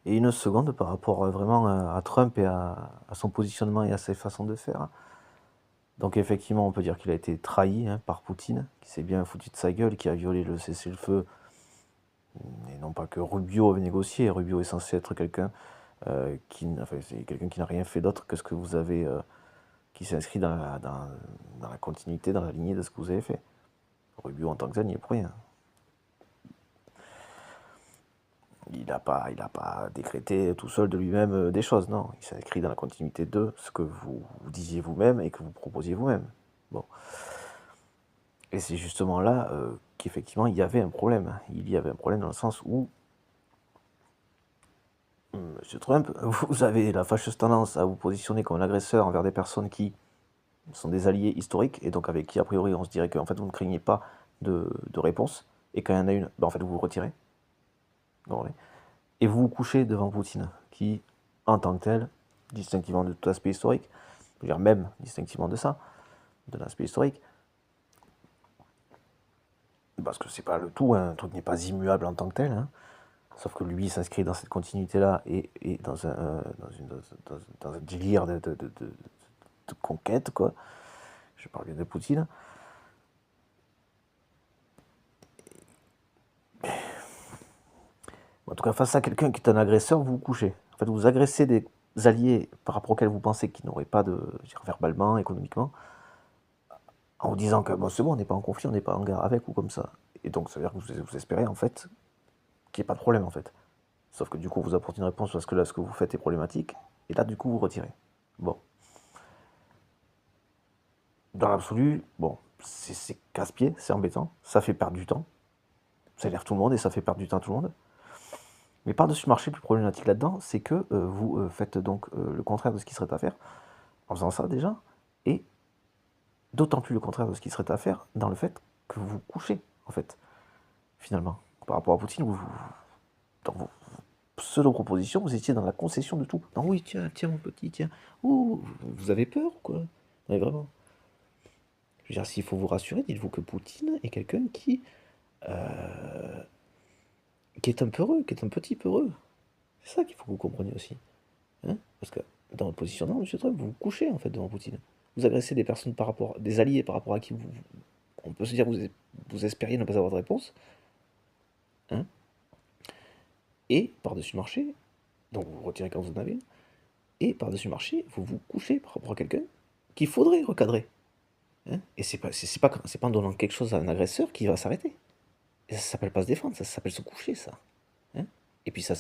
et une seconde par rapport vraiment à Trump et à son positionnement et à ses façons de faire. Donc effectivement, on peut dire qu'il a été trahi par Poutine, qui s'est bien foutu de sa gueule, qui a violé le cessez-le-feu, et non pas que Rubio avait négocié. Rubio est censé être quelqu'un c'est quelqu'un qui n'a rien fait d'autre que ce que vous avez, qui s'inscrit dans la continuité, dans la lignée de ce que vous avez fait. Rubio en tant que tel n'y est pour rien. Il n'a pas décrété tout seul de lui-même des choses, non. Il s'inscrit dans la continuité de ce que vous disiez vous-même et que vous proposiez vous-même. Bon. Et c'est justement là qu'effectivement il y avait un problème. Il y avait un problème dans le sens où M. Trump, vous avez la fâcheuse tendance à vous positionner comme un agresseur envers des personnes qui sont des alliés historiques, et donc avec qui, a priori, on se dirait que en fait, vous ne craignez pas de réponse, et quand il y en a une, ben, en fait, vous vous retirez. Et vous vous couchez devant Poutine, qui, en tant que tel, distinctivement de tout aspect historique, je veux dire même distinctivement de ça, de l'aspect historique, parce que c'est pas le tout, un truc n'est pas immuable en tant que tel, sauf que lui s'inscrit dans cette continuité-là et dans un délire de conquête, quoi. Je parle bien de Poutine. En tout cas, face à quelqu'un qui est un agresseur, vous vous couchez. En fait, vous agressez des alliés par rapport auxquels vous pensez qu'ils n'auraient pas de, je dire, verbalement, économiquement, en vous disant que bon, c'est bon, on n'est pas en conflit, on n'est pas en guerre avec ou comme ça. Et donc, ça veut dire que vous espérez, en fait, qu'il n'y ait pas de problème, en fait. Sauf que du coup, vous apportez une réponse parce que là, ce que vous faites est problématique, et là, du coup, vous retirez. Bon. Dans l'absolu, bon, c'est casse-pied, c'est embêtant, ça fait perdre du temps, ça énerve tout le monde et ça fait perdre du temps à tout le monde. Mais par-dessus marché, le plus problématique là-dedans, c'est que vous faites donc le contraire de ce qui serait à faire, en faisant ça déjà, et d'autant plus le contraire de ce qui serait à faire dans le fait que vous vous couchez, en fait, finalement. Par rapport à Poutine, dans vos pseudo-propositions, vous étiez dans la concession de tout. Non, oui, tiens, tiens, mon petit, tiens. Ouh, vous avez peur, quoi. Mais vraiment. Je veux dire, s'il faut vous rassurer, dites-vous que Poutine est quelqu'un qui est un peureux, qui est un petit peureux. C'est ça qu'il faut que vous compreniez aussi. Parce que dans votre positionnement, M. Trump, vous vous couchez en fait devant Poutine. Vous agressez des personnes par rapport, des alliés par rapport à qui on peut se dire vous espériez ne pas avoir de réponse. Et par-dessus marché, donc vous vous retirez quand vous en avez une, et par-dessus marché, vous vous couchez par rapport à quelqu'un qu'il faudrait recadrer. Et c'est pas en donnant quelque chose à un agresseur qui va s'arrêter. Et ça s'appelle pas se défendre, ça s'appelle se coucher, ça. Et puis ça